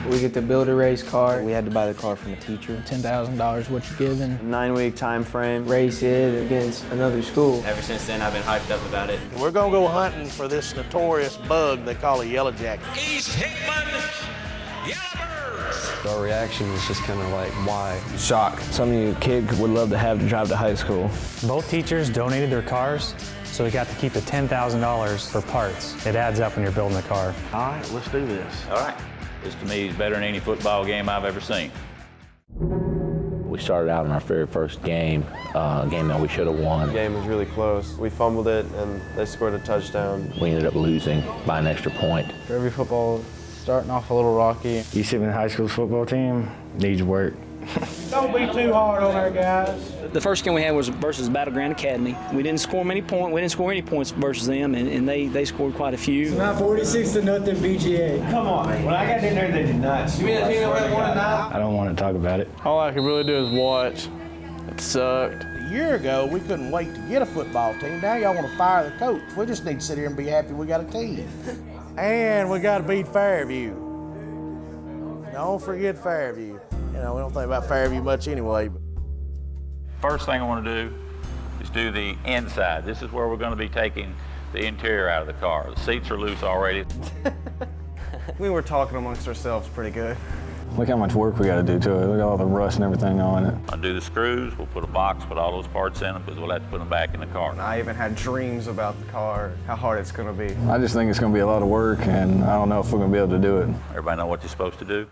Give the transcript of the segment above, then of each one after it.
We get to build a race car. We had to buy the car from a teacher. $10,000 what you're given. 9-week time frame. Race it against another school. Ever since then, I've been hyped up about it. We're gonna go hunting for this notorious bug they call a yellow jacket. East Hickman, Yellowbirds. Our reaction was just kind of like, why? Shock. Something a kid would love to have to drive to high school. Both teachers donated their cars, so we got to keep the $10,000 for parts. It adds up when you're building a car. All right, let's do this. All right. This to me is better than any football game I've ever seen. We started out in our very first game, a game that we should have won. The game was really close. We fumbled it and they scored a touchdown. We ended up losing by an extra point. Fairview football starting off a little rocky. East Hickman High School's football team needs work. Don't be too hard on our guys. The first game we had was versus Battleground Academy. We didn't score many points. We didn't score any points versus them, and they scored quite a few. It's not 46-0 BGA. Come on, when I got in there, they did not. You mean the team that went 1-9? I don't want to talk about it. All I could really do is watch. It sucked. A year ago, we couldn't wait to get a football team. Now y'all want to fire the coach. We just need to sit here and be happy we got a team. And we got to beat Fairview. Don't forget Fairview. You know, we don't think about Fairview much anyway. First thing I want to do is do the inside. This is where we're going to be taking the interior out of the car. The seats are loose already. We were talking amongst ourselves pretty good. Look how much work we got to do to it. Look at all the rust and everything on it. Undo the screws, we'll put a box, put all those parts in them, because we'll have to put them back in the car. I even had dreams about the car, how hard it's going to be. I just think it's going to be a lot of work, and I don't know if we're going to be able to do it. Everybody know what you're supposed to do?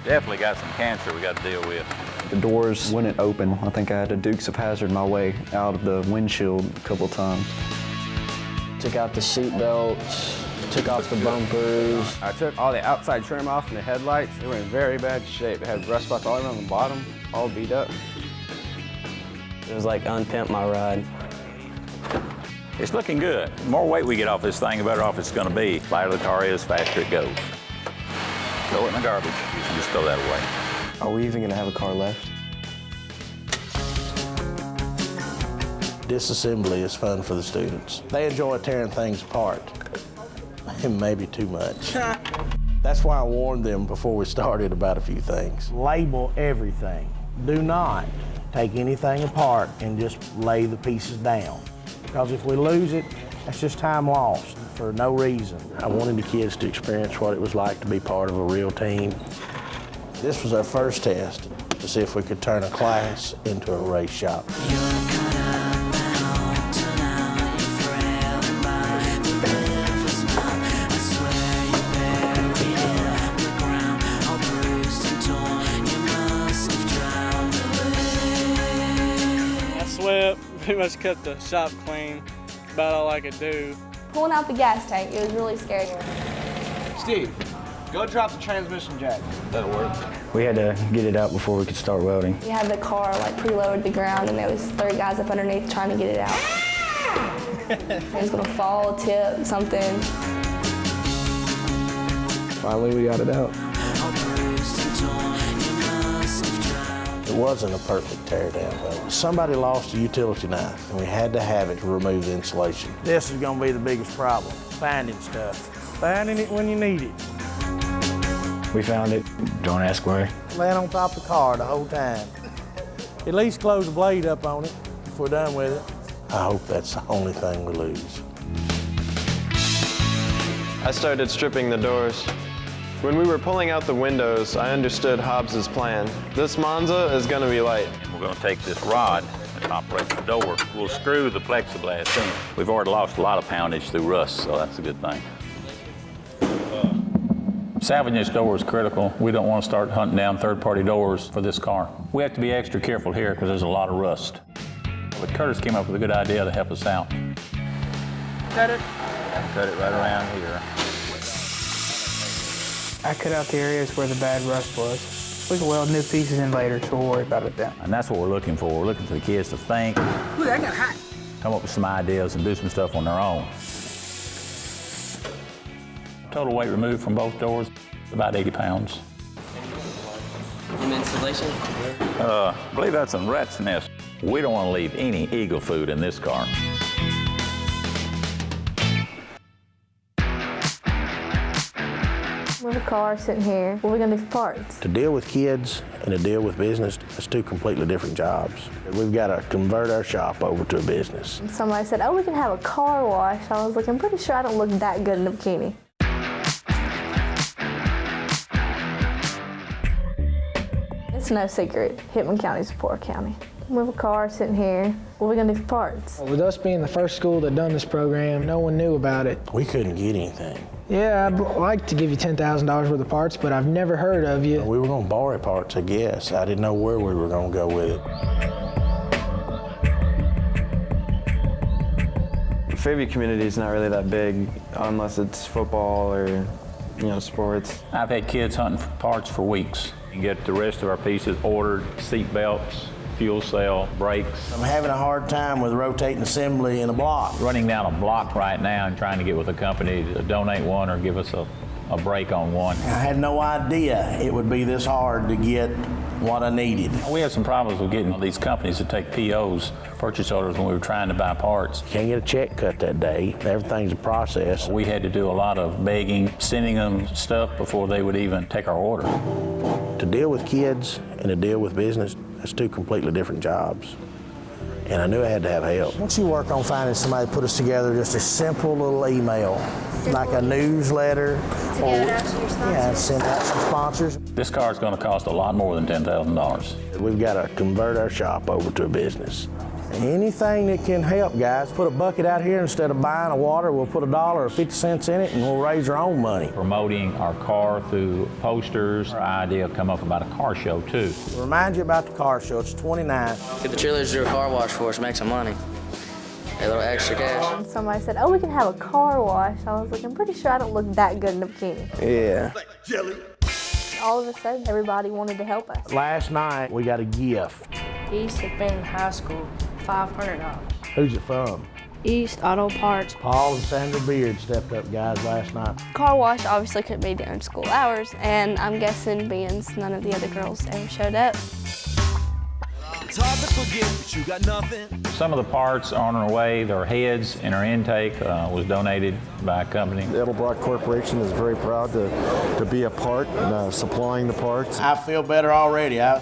Definitely got some cancer we got to deal with. The doors wouldn't open. I think I had to Dukes of Hazzard my way out of the windshield a couple times. Took out the seat belts, took off the bumpers. I took all the outside trim off and the headlights. They were in very bad shape. They had rust spots all around the bottom, all beat up. It was like unpimp my ride. It's looking good. The more weight we get off this thing, the better off it's going to be. The lighter the car is, faster it goes. Throw it in the garbage. You can just throw that away. Are we even going to have a car left? Disassembly is fun for the students. They enjoy tearing things apart, and maybe too much. That's why I warned them before we started about a few things. Label everything. Do not take anything apart and just lay the pieces down. Because if we lose it, that's just time lost for no reason. I wanted the kids to experience what it was like to be part of a real team. This was our first test to see if we could turn a class into a race shop. I swept, pretty much kept the shop clean. About all I could do. Pulling out the gas tank, it was really scary. Steve, go drop the transmission jack. That'll work. We had to get it out before we could start welding. We had the car like preloaded to the ground and there was 30 guys up underneath trying to get it out. It was gonna fall, tip, something. Finally, we got it out. It wasn't a perfect teardown, though. Somebody lost a utility knife, and we had to have it to remove the insulation. This is going to be the biggest problem, finding stuff. Finding it when you need it. We found it. Don't ask where. Laying on top of the car the whole time. At least close the blade up on it if we're done with it. I hope that's the only thing we lose. I started stripping the doors. When we were pulling out the windows, I understood Hobbs's plan. This Monza is going to be light. We're going to take this rod that operates the door. We'll screw the plexiglass in. We've already lost a lot of poundage through rust, so that's a good thing. Salvaging this door is critical. We don't want to start hunting down third-party doors for this car. We have to be extra careful here because there's a lot of rust. But Curtis came up with a good idea to help us out. Cut it. Cut it right around here. I cut out the areas where the bad rust was. We can weld new pieces in later, so we'll worry about it then. And that's what we're looking for. We're looking for the kids to think, Ooh, that got hot. come up with some ideas and do some stuff on their own. Total weight removed from both doors, about 80 pounds. Some insulation? I believe that's a rat's nest. We don't want to leave any eagle food in this car. We have a car sitting here. What are we gonna do for parts? To deal with kids and to deal with business, it's two completely different jobs. We've got to convert our shop over to a business. And somebody said, oh, we can have a car wash. I was like, I'm pretty sure I don't look that good in a bikini. It's no secret, Hickman County's a poor county. We have a car sitting here. What are we gonna do for parts? With us being the first school that done this program, no one knew about it. We couldn't get anything. Yeah, I'd like to give you $10,000 worth of parts, but I've never heard of you. We were gonna borrow parts, I guess. I didn't know where we were gonna go with it. The Fairview community is not really that big unless it's football or, sports. I've had kids hunting for parts for weeks. You get the rest of our pieces ordered, seat belts, fuel cell, brakes. I'm having a hard time with rotating assembly in a block. Running down a block right now and trying to get with a company to donate one or give us a break on one. I had no idea it would be this hard to get what I needed. We had some problems with getting these companies to take POs, purchase orders, when we were trying to buy parts. Can't get a check cut that day. Everything's a process. We had to do a lot of begging, sending them stuff before they would even take our order. To deal with kids and to deal with business, that's two completely different jobs. And I knew I had to have help. Once you work on finding somebody to put us together, just a simple little email, like a newsletter, send out some sponsors. This car is going to cost a lot more than $10,000. We've got to convert our shop over to a business. Anything that can help, guys. Put a bucket out here instead of buying a water. We'll put $1 or 50 cents in it, and we'll raise our own money. Promoting our car through posters. Our idea come up about a car show too. Remind you about the car show. It's 29. Get the cheerleaders to do a car wash for us, make some money. A little extra cash. And somebody said, oh, we can have a car wash. I was like, I'm pretty sure I don't look that good in a bikini. Yeah. All of a sudden, everybody wanted to help us. Last night, we got a gift. East Hickman High School, $500. Who's it from? East Auto Parts. Paul and Sandra Beard stepped up, guys, last night. Car wash obviously couldn't be during school hours, and I'm guessing being none of the other girls ever showed up. It's hard to forget that you got nothing. Some of the parts are on our way. Their heads and our intake was donated by a company. The Edelbrock Corporation is very proud to be a part in supplying the parts. I feel better already. I'm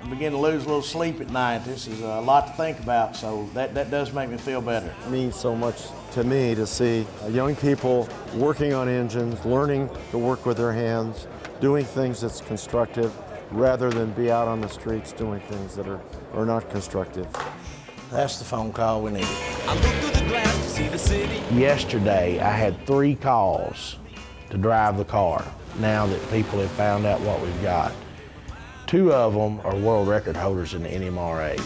beginning to lose a little sleep at night. This is a lot to think about, so that does make me feel better. It means so much to me to see young people working on engines, learning to work with their hands, doing things that's constructive, rather than be out on the streets doing things that are not constructive. That's the phone call we needed. I look through the glass to see the city. Yesterday, I had 3 calls to drive the car, now that people have found out what we've got. 2 of them are world record holders in the NMRA.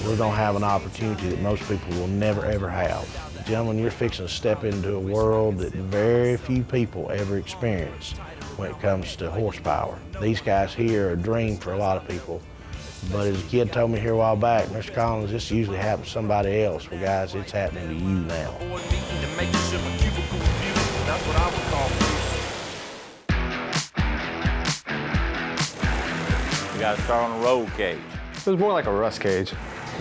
We're gonna have an opportunity that most people will never ever have. Gentlemen, you're fixing to step into a world that very few people ever experience when it comes to horsepower. These guys here are a dream for a lot of people. But as a kid told me here a while back, Mr. Collins, this usually happens to somebody else. Well, guys, it's happening to you now. We got to start on a roll cage. It was more like a rust cage.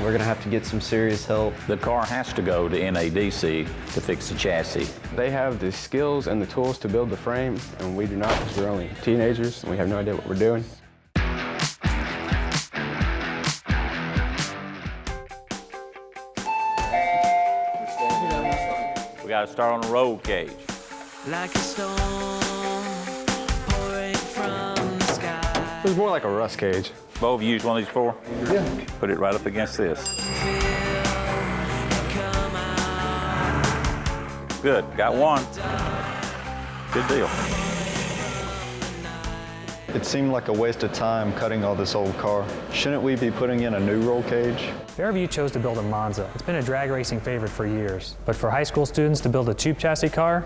We're gonna have to get some serious help. The car has to go to NADC to fix the chassis. They have the skills and the tools to build the frame, and we do not because we're only teenagers and we have no idea what we're doing. We got to start on a roll cage. Like a storm pouring from the sky. It was more like a rust cage. Both used one of these before? Yeah. Put it right up against this. Good, got one. Good deal. It seemed like a waste of time cutting all this old car. Shouldn't we be putting in a new roll cage? Fairview chose to build a Monza. It's been a drag racing favorite for years. But for high school students to build a tube chassis car,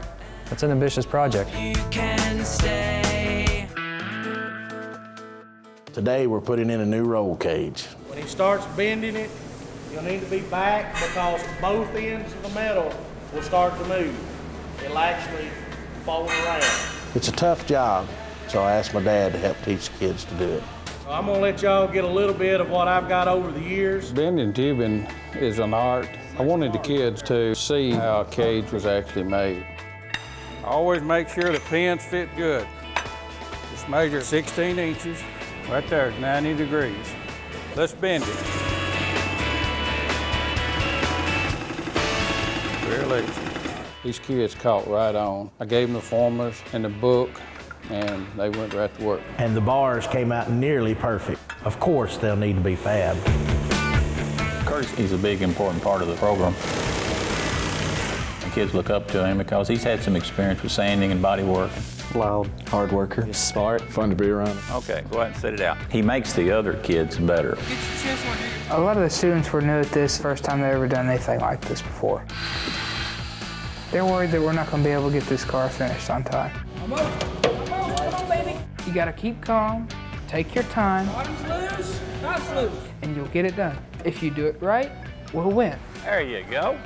that's an ambitious project. You can stay. Today, we're putting in a new roll cage. When he starts bending it, you'll need to be back because both ends of the metal will start to move. It'll actually fold around. It's a tough job, so I asked my dad to help teach the kids to do it. So I'm gonna let y'all get a little bit of what I've got over the years. Bending tubing is an art. I wanted the kids to see how a cage was actually made. Always make sure the pins fit good. Just measure 16 inches. Right there, 90 degrees. Let's bend it. Real easy. These kids caught right on. I gave them the formulas and the book, and they went right to work. And the bars came out nearly perfect. Of course, they'll need to be fabbed. He's a big, important part of the program. The kids look up to him because he's had some experience with sanding and body work. Loud, hard worker, he's smart, fun to be around. Okay, go ahead and sit it out. He makes the other kids better. A lot of the students were new at this, first time they've ever done anything like this before. They're worried that we're not going to be able to get this car finished on time. Come on, baby. You got to keep calm, take your time. Bottom's loose, top's loose. And you'll get it done. If you do it right, we'll win. There you go.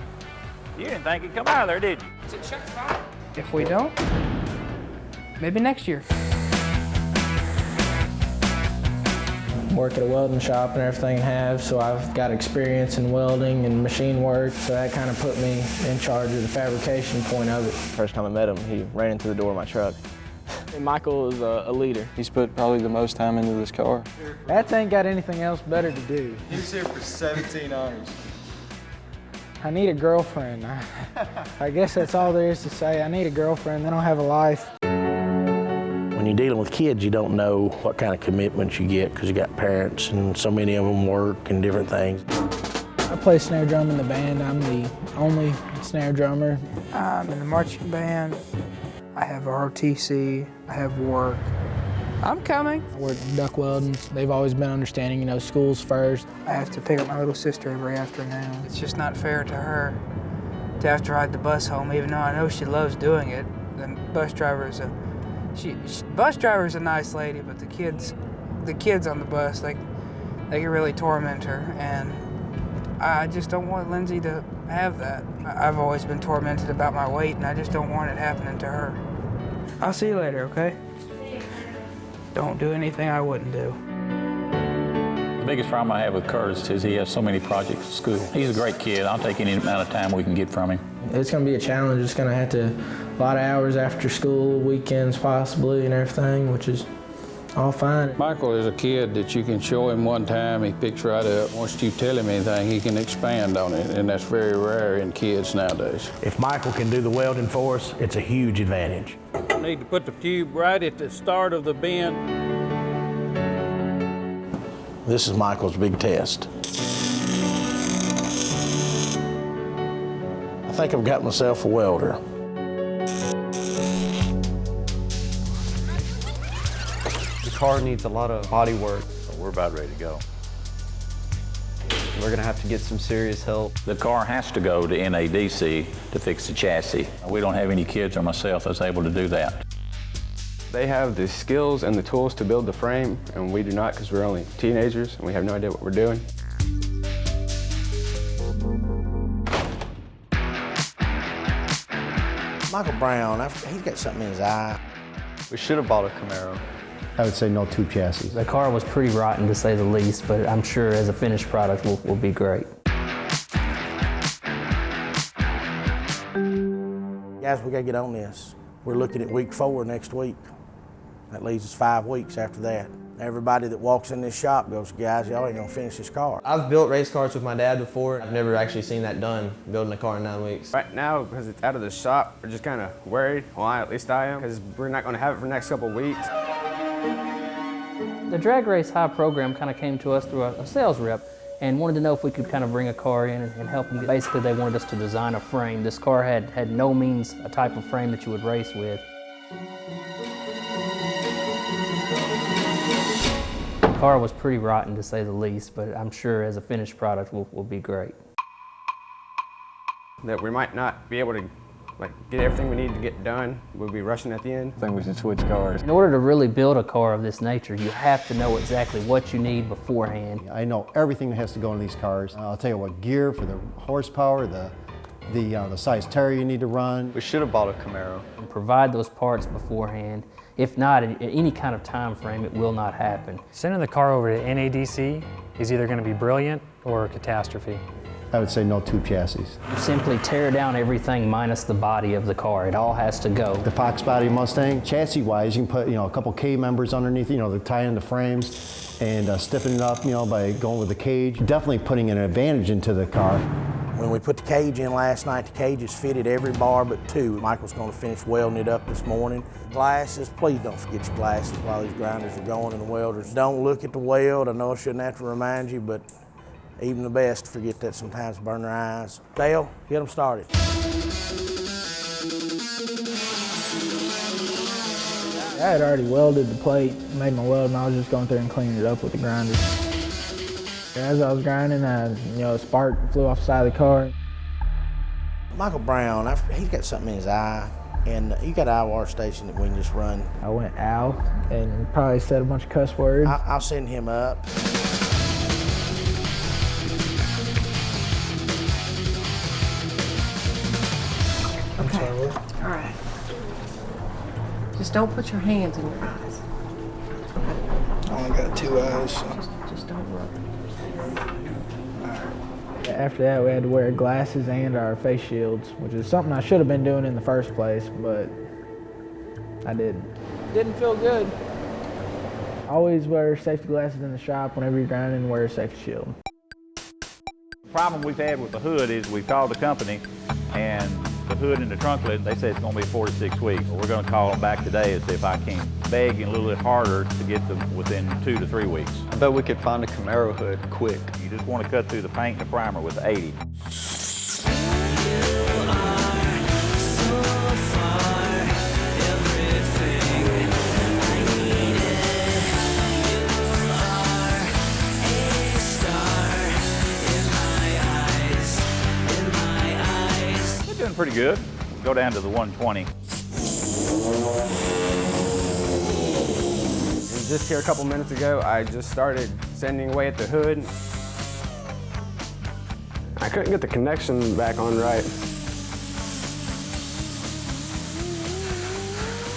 You didn't think it'd come out of there, did you? It's a check file. If we don't, maybe next year. Work at a welding shop and everything have, so I've got experience in welding and machine work, so that kind of put me in charge of the fabrication point of it. First time I met him, he ran into the door of my truck. And Michael is a leader. He's put probably the most time into this car. That ain't got anything else better to do. He was here for 17 hours. I need a girlfriend. I guess that's all there is to say. I need a girlfriend, they don't have a life. When you're dealing with kids, you don't know what kind of commitments you get because you got parents and so many of them work and different things. I play snare drum in the band. I'm the only snare drummer. I'm in the marching band. I have ROTC. I have work. I'm coming. I work duck welding. They've always been understanding, you know, school's first. I have to pick up my little sister every afternoon. It's just not fair to her to have to ride the bus home, even though I know she loves doing it. The bus driver is a bus driver's a nice lady, but the kids on the bus, they can really torment her, and I just don't want Lindsay to have that. I've always been tormented about my weight, and I just don't want it happening to her. I'll see you later, okay? Don't do anything I wouldn't do. The biggest problem I have with Curtis is he has so many projects at school. He's a great kid. I'll take any amount of time we can get from him. It's going to be a challenge. It's going to have to, a lot of hours after school, weekends possibly, and everything, which is all fine. Michael is a kid that you can show him one time, he picks right up. Once you tell him anything, he can expand on it, and that's very rare in kids nowadays. If Michael can do the welding for us, it's a huge advantage. Need to put the tube right at the start of the bend. This is Michael's big test. I think I've got myself a welder. The car needs a lot of body work. We're about ready to go. We're gonna have to get some serious help. The car has to go to NADC to fix the chassis. We don't have any kids or myself that's able to do that. They have the skills and the tools to build the frame, and we do not because we're only teenagers and we have no idea what we're doing. Michael Brown, he's got something in his eye. We should have bought a Camaro. I would say no tube chassis. The car was pretty rotten to say the least, but I'm sure as a finished product will be great. Guys, we gotta get on this. We're looking at week 4 next week. That leaves us 5 weeks after that. Everybody that walks in this shop goes, guys, y'all ain't gonna finish this car. I've built race cars with my dad before. I've never actually seen that done, building a car in 9 weeks. Right now, because it's out of the shop, we're just kind of worried. Well, at least I am, because we're not gonna have it for the next couple of weeks. The Drag Race High program kind of came to us through a sales rep and wanted to know if we could kind of bring a car in and help them. Basically, they wanted us to design a frame. This car had no means a type of frame that you would race with. The car was pretty rotten to say the least, but I'm sure as a finished product will be great. That we might not be able to get everything we need to get done. We'll be rushing at the end. I think we should switch cars. In order to really build a car of this nature, you have to know exactly what you need beforehand. I know everything that has to go in these cars. I'll tell you what, gear for the horsepower, the the size tire you need to run. We should have bought a Camaro. Provide those parts beforehand. If not, at any kind of time frame, it will not happen. Sending the car over to NADC is either going to be brilliant or a catastrophe. I would say no tube chassis. Simply tear down everything minus the body of the car. It all has to go. The Fox body Mustang, chassis-wise, you can put a couple K members underneath, to tie in the frames and stiffen it up, by going with the cage. Definitely putting an advantage into the car. When we put the cage in last night, the cages fitted every bar but 2. Michael's going to finish welding it up this morning. Glasses, please don't forget your glasses while these grinders are going and the welders. Don't look at the weld. I know I shouldn't have to remind you, but even the best forget that sometimes, burn their eyes. Dale, get them started. I had already welded the plate, made my weld, and I was just going through and cleaning it up with the grinder. As I was grinding, a spark flew off the side of the car. Michael Brown, he's got something in his eye, and you got an IWR station that we can just run. I went ow and probably said a bunch of cuss words. I'll send him up. Okay. All right. Just don't put your hands in your eyes. I only got 2 eyes. So. Just don't look. After that, we had to wear glasses and our face shields, which is something I should have been doing in the first place, but I didn't. Didn't feel good. Always wear safety glasses in the shop. Whenever you're grinding, wear a safety shield. The problem we've had with the hood is we called the company and the hood and the trunk lid, they say it's going to be 4 to 6 weeks. We're going to call them back today and see if I can beg a little bit harder to get them within 2 to 3 weeks. I bet we could find a Camaro hood quick. You just want to cut through the paint and the primer with 80. Doing pretty good. We'll go down to the 120. Just here a couple minutes ago, I just started sanding away at the hood. I couldn't get the connection back on right.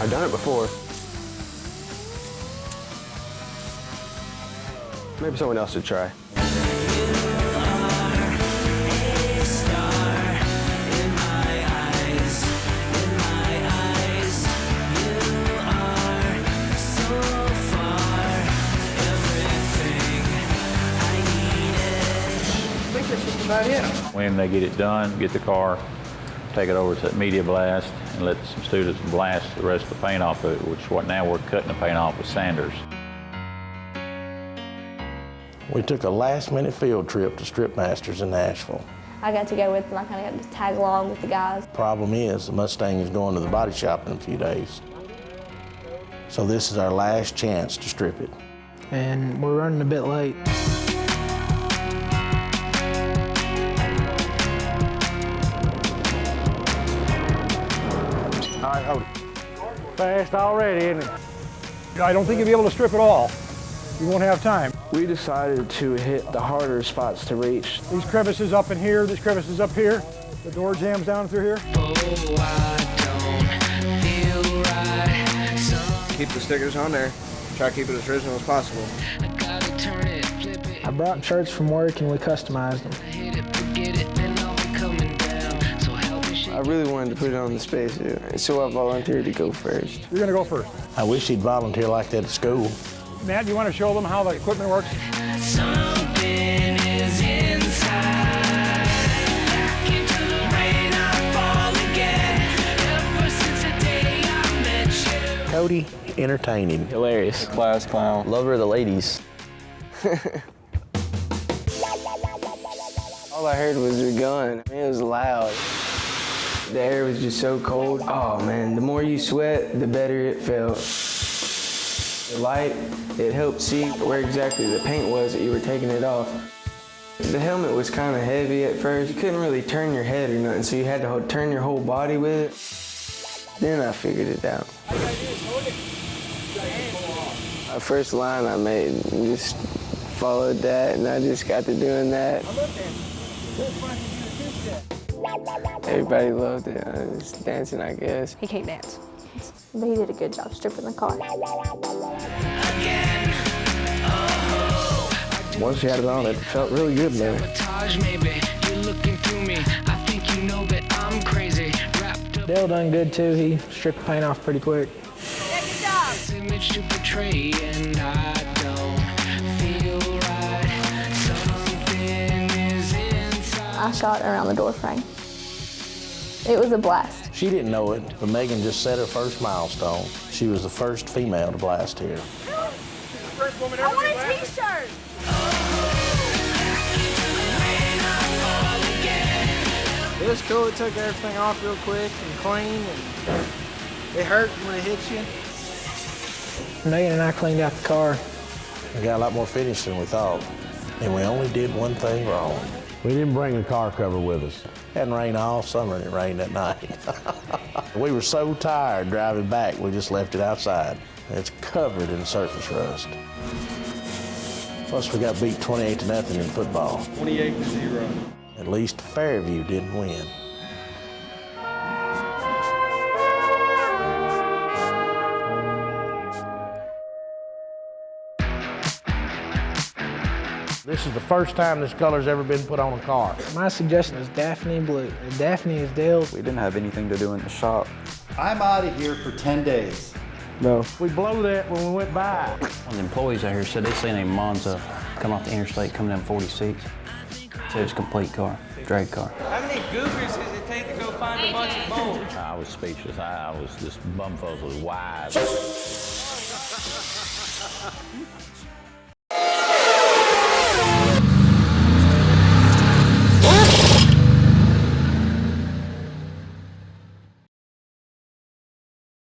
I've done it before. Maybe someone else should try. When they get it done, get the car, take it over to media blast, and let some students blast the rest of the paint off of it, which what now we're cutting the paint off with sanders. We took a last-minute field trip to Strip Masters in Nashville. I got to go with them. I kind of got to tag along with the guys. Problem is, the Mustang is going to the body shop in a few days. So this is our last chance to strip it. And we're running a bit late. All right, hold it. Fast already, isn't it? I don't think you'll be able to strip it all. You won't have time. We decided to hit the harder spots to reach. These crevices up in here, this crevice is up here. The door jams down through here. Keep the stickers on there. Try to keep it as original as possible. I brought shirts from work and we customized them. I really wanted to put it on the spacesuit, so I volunteered to go first. You're gonna go first. I wish he'd volunteer like that at school. Matt, you want to show them how the equipment works? Something is inside. Into the rain, I fall again. Ever since the day I met you. Cody, entertaining. Hilarious. Class clown. Lover of the ladies. All I heard was your gun. It was loud. The air was just so cold. Oh man, the more you sweat, the better it felt. The light, it helped see where exactly the paint was that you were taking it off. The helmet was kind of heavy at first. You couldn't really turn your head or nothing, so you had to turn your whole body with it. Then I figured it out. The first line I made, just followed that, and I just got to doing that. Everybody loved it. I was dancing, I guess. He can't dance, but he did a good job stripping the car. Once you had it on, it felt really good, man. Dale done good too. He stripped the paint off pretty quick. I shot around the door frame. It was a blast. She didn't know it, but Megan just set her first milestone. She was the first female to blast here. I want a t-shirt. It was cool. It took everything off real quick and clean, and it hurt when it hits you. Megan and I cleaned out the car. We got a lot more finish than we thought, and we only did one thing wrong. We didn't bring the car cover with us. It hadn't rained all summer, and it rained at night. We were so tired driving back, we just left it outside. It's covered in surface rust. Plus, we got beat 28-0 in football. 28-0. At least Fairview didn't win. This is the first time this color's ever been put on a car. My suggestion is Daphne blue. Daphne is Dale's. We didn't have anything to do in the shop. I'm out of here for 10 days. No. We blew that when we went by. One of the employees out here said they seen a Monza come off the interstate coming down 46. Said it's a complete car, drag car. How many goobers does it take to go find a bunch of bolts? I was speechless. I was just bumfuzzled with wise.